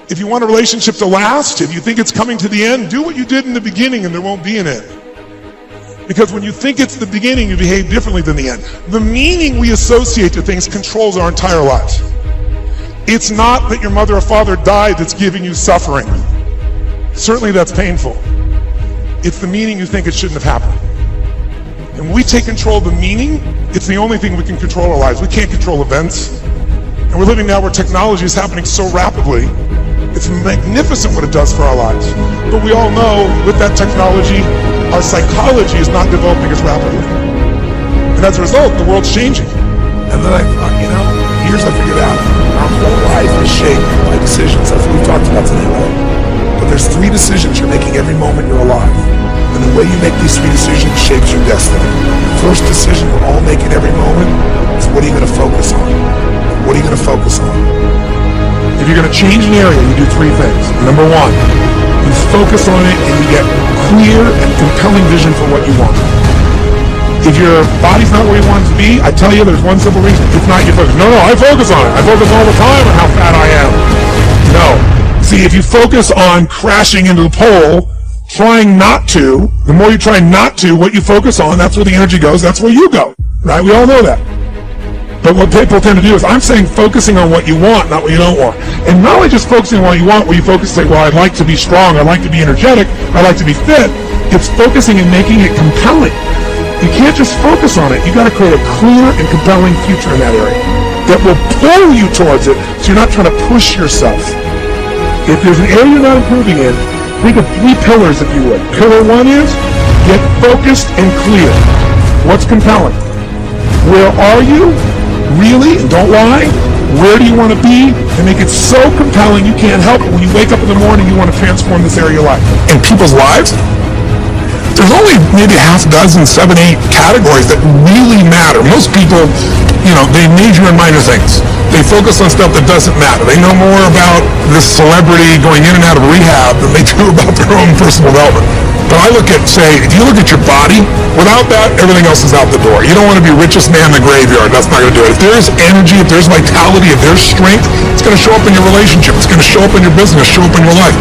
If you want a relationship to last, if you think it's coming to the end, do what you did in the beginning and there won't be an end. Because when you think it's the beginning, you behave differently than the end. The meaning we associate to things controls our entire lives. It's not that your mother or father died that's giving you suffering. Certainly that's painful. It's the meaning you think it shouldn't have happened. And when we take control of the meaning, it's the only thing we can control our lives. We can't control events. And we're living now where technology is happening so rapidly. It's magnificent what it does for our lives. But we all know with that technology, our psychology is not developing as rapidly. And as a result, the world's changing. And then I thought, here's what I figured out. Our whole life is shaped by decisions. That's what we've talked about today, right? But there's 3 decisions you're making every moment you're alive. And the way you make these 3 decisions shapes your destiny. First decision we're all making every moment is, what are you going to focus on? What are you going to focus on? If you're going to change an area, you do 3 things. Number 1, you focus on it and you get clear and compelling vision for what you want. If your body's not where you want it to be, I tell you there's one simple reason. It's not your focus. No, I focus on it. I focus all the time on how fat I am. No. See, if you focus on crashing into the pole, trying not to, the more you try not to, what you focus on, that's where the energy goes, that's where you go. Right? We all know that. But what people tend to do is, I'm saying focusing on what you want, not what you don't want. And not only just focusing on what you want, where you focus, say, well, I'd like to be strong, I'd like to be energetic, I'd like to be fit. It's focusing and making it compelling. You can't just focus on it. You got to create a clear and compelling future in that area that will pull you towards it, so you're not trying to push yourself. If there's an area you're not improving in, think of 3 pillars, if you would. Pillar 1 is, get focused and clear. What's compelling? Where are you? Really, and don't lie, where do you want to be? And make it so compelling you can't help it. When you wake up in the morning, you want to transform this area of your life. In people's lives, there's only maybe half a dozen, 7, 8 categories that really matter. Most people, they major in minor things. They focus on stuff that doesn't matter. They know more about this celebrity going in and out of rehab than they do about their own personal development. But I look at, if you look at your body, without that, everything else is out the door. You don't want to be richest man in the graveyard. That's not going to do it. If there's energy, if there's vitality, if there's strength, it's going to show up in your relationship. It's going to show up in your business, show up in your life.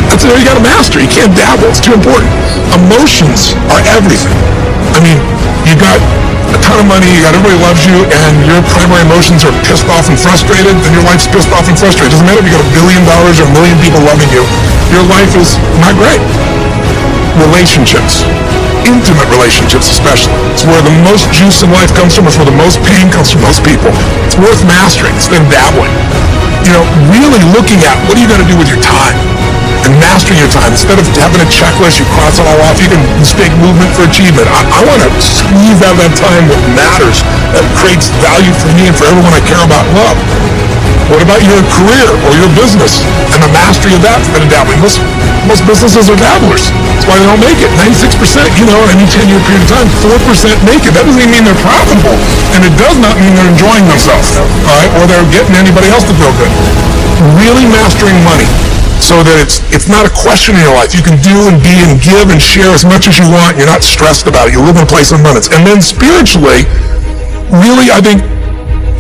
That's it. You got to master. You can't dabble. It's too important. Emotions are everything. I mean, you got a ton of money, everybody loves you, and your primary emotions are pissed off and frustrated, then your life's pissed off and frustrated. It doesn't matter if you got $1 billion or 1 million people loving you. Your life is not great. Relationships, intimate relationships especially. It's where the most juice in life comes from. It's where the most pain comes from most people. It's worth mastering instead of dabbling. Really looking at what are you going to do with your time and mastering your time. Instead of having a checklist, you cross it all off. You can mistake movement for achievement. I want to squeeze out that time that matters, that creates value for me and for everyone I care about and love. What about your career or your business and the mastery of that instead of dabbling? Most businesses are dabblers. That's why they don't make it. 96%, in any 10-year period of time, 4% make it. That doesn't even mean they're profitable. And it does not mean they're enjoying themselves, all right? Or they're getting anybody else to feel good. Really mastering money so that it's not a question in your life. You can do and be and give and share as much as you want. You're not stressed about it. You live in a place of abundance. And then spiritually, really, I think,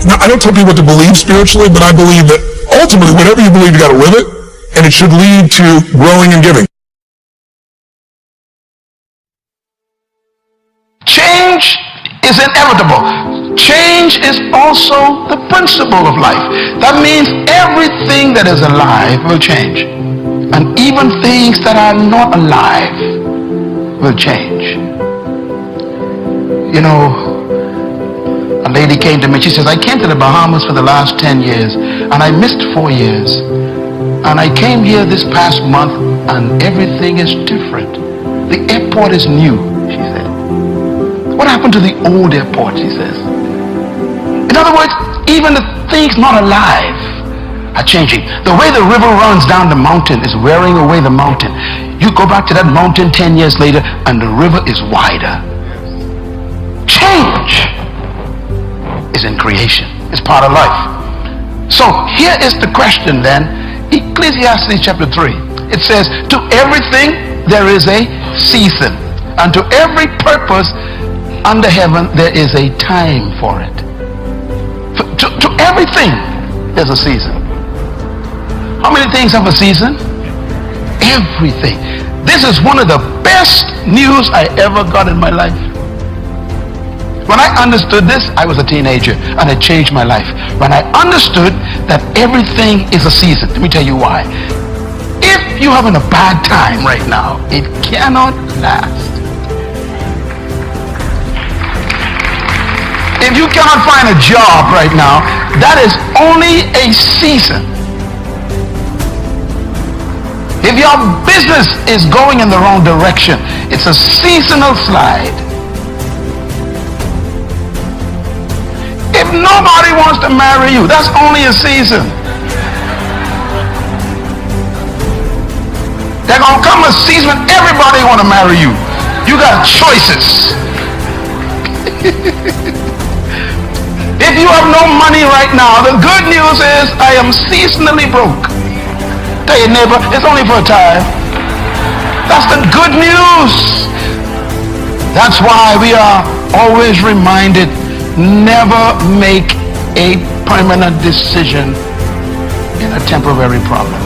now, I don't tell people what to believe spiritually, but I believe that ultimately, whatever you believe, you got to live it, and it should lead to growing and giving. Change is inevitable. Change is also the principle of life. That means everything that is alive will change. And even things that are not alive will change. A lady came to me, she says, I came to the Bahamas for the last 10 years and I missed 4 years. And I came here this past month and everything is different. The airport is new, she said. What happened to the old airport, she says. In other words, even the things not alive are changing. The way the river runs down the mountain is wearing away the mountain. You go back to that mountain 10 years later and the river is wider. Change is in creation. It's part of life. So here is the question then. Ecclesiastes chapter 3. It says, to everything there is a season, and to every purpose under heaven there is a time for it. To everything there's a season. How many things have a season? Everything. This is one of the best news I ever got in my life. When I understood this, I was a teenager, and it changed my life. When I understood that everything is a season, let me tell you why. If you're having a bad time right now, it cannot last. If you cannot find a job right now, that is only a season. If your business is going in the wrong direction, it's a seasonal slide. If nobody wants to marry you, that's only a season. There's gonna come a season when everybody want to marry you. You got choices. If you have no money right now, the good news is I am seasonally broke. Tell your neighbor, it's only for a time. That's the good news. That's why we are always reminded, never make a permanent decision in a temporary problem.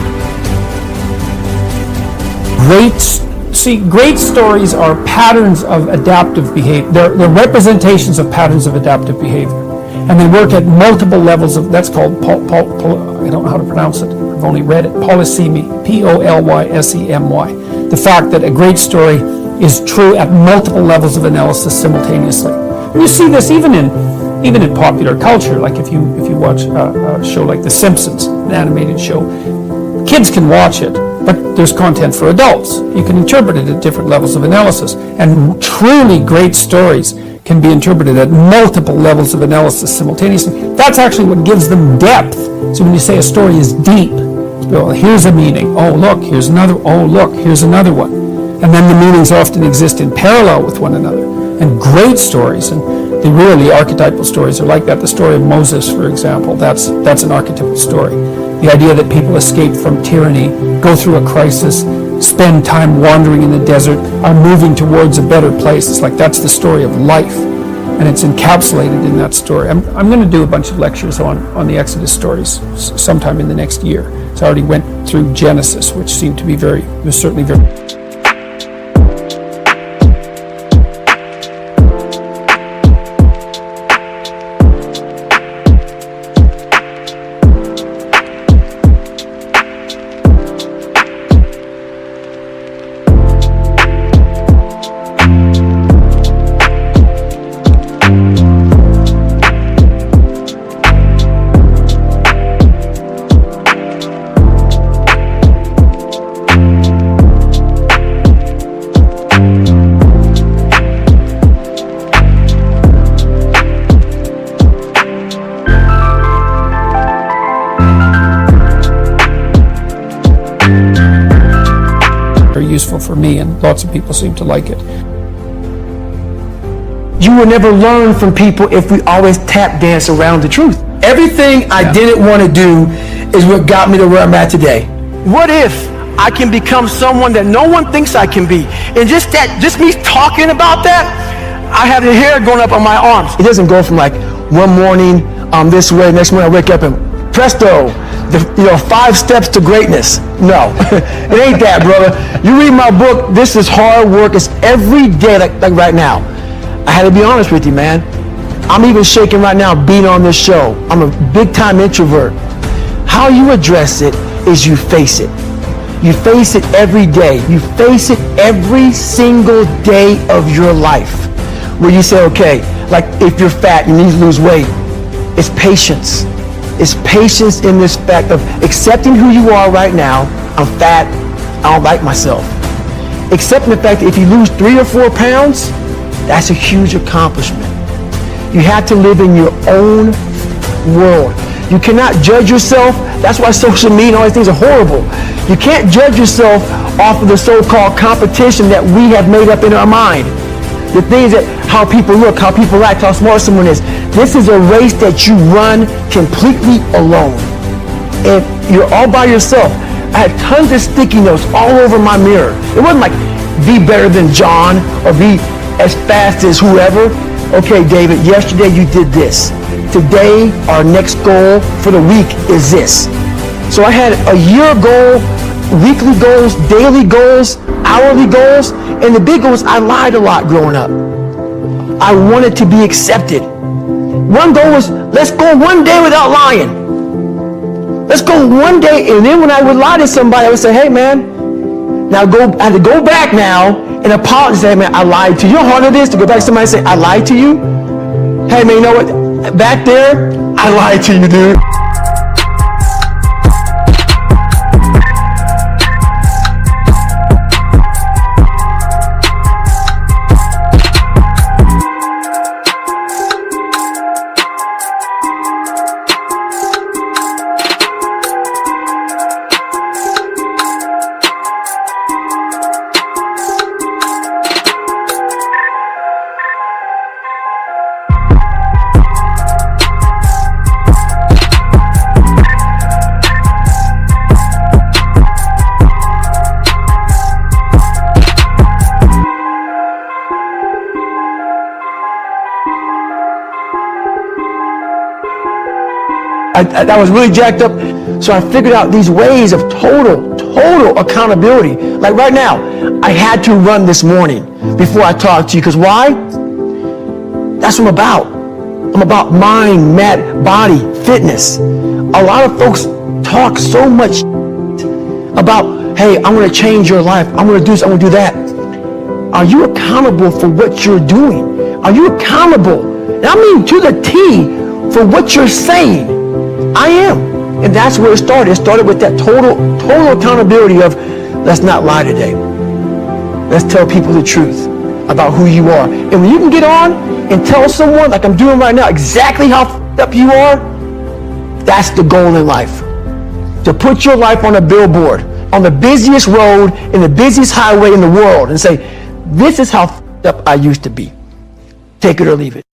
Great stories are patterns of adaptive behavior. They're representations of patterns of adaptive behavior. And they work at multiple levels of, that's called, I don't know how to pronounce it. I've only read it, polysemy, P-O-L-Y-S-E-M-Y. The fact that a great story is true at multiple levels of analysis simultaneously. And you see this even in popular culture, like if you watch a show like The Simpsons, an animated show, kids can watch it, but there's content for adults. You can interpret it at different levels of analysis. And truly great stories can be interpreted at multiple levels of analysis simultaneously. That's actually what gives them depth. So when you say a story is deep, well, here's a meaning. Oh, look, here's another. Oh, look, here's another one. And then the meanings often exist in parallel with one another. And great stories, and the really archetypal stories are like that. The story of Moses, for example, that's an archetypal story. The idea that people escape from tyranny, go through a crisis, spend time wandering in the desert, are moving towards a better place. It's like that's the story of life, and it's encapsulated in that story. I'm going to do a bunch of lectures on the Exodus stories sometime in the next year. So I already went through Genesis, which seemed to be was certainly very... useful for me, and lots of people seem to like it. You will never learn from people if we always tap dance around the truth. Everything I didn't want to do is what got me to where I'm at today. What if I can become someone that no one thinks I can be? And just me talking about that, I have the hair going up on my arms. It doesn't go from like one morning this way, next morning I wake up and presto, 5 steps to greatness. No, it ain't that, brother. You read my book, this is hard work. It's every day, like right now. I had to be honest with you, man. I'm even shaking right now being on this show. I'm a big time introvert. How you address it is you face it. You face it every day. You face it every single day of your life. Where you say, okay, like if you're fat, you need to lose weight. It's patience. It's patience in this fact of accepting who you are right now. I'm fat, I don't like myself. Accepting the fact that if you lose 3 or 4 pounds, that's a huge accomplishment. You have to live in your own world. You cannot judge yourself. That's why social media and all these things are horrible. You can't judge yourself off of the so-called competition that we have made up in our mind. The things that how people look, how people act, how smart someone is. This is a race that you run completely alone. And you're all by yourself. I had tons of sticky notes all over my mirror. It wasn't like be better than John or be as fast as whoever. Okay, David, yesterday you did this. Today, our next goal for the week is this. So I had a year goal, weekly goals, daily goals, hourly goals, and the big goals, I lied a lot growing up. I wanted to be accepted. One goal was, let's go one day without lying. Let's go one day, and then when I would lie to somebody, I would say, hey man, now I had to go back now and apologize. Hey man, I lied to you. You know how hard it is to go back to somebody and say, I lied to you? Hey man, you know what? Back there, I lied to you, dude. I was really jacked up, so I figured out these ways of total accountability. Like right now, I had to run this morning before I talked to you, because why? That's what I'm about. I'm about mind, body, fitness. A lot of folks talk so much about, hey, I'm going to change your life. I'm going to do this, I'm going to do that. Are you accountable for what you're doing? Are you accountable, and I mean to the T, for what you're saying? I am. And that's where it started. It started with that total accountability of, let's not lie today. Let's tell people the truth about who you are. And when you can get on and tell someone, like I'm doing right now, exactly how f***ed up you are, that's the goal in life. To put your life on a billboard, on the busiest road, in the busiest highway in the world, and say, this is how f***ed up I used to be. Take it or leave it.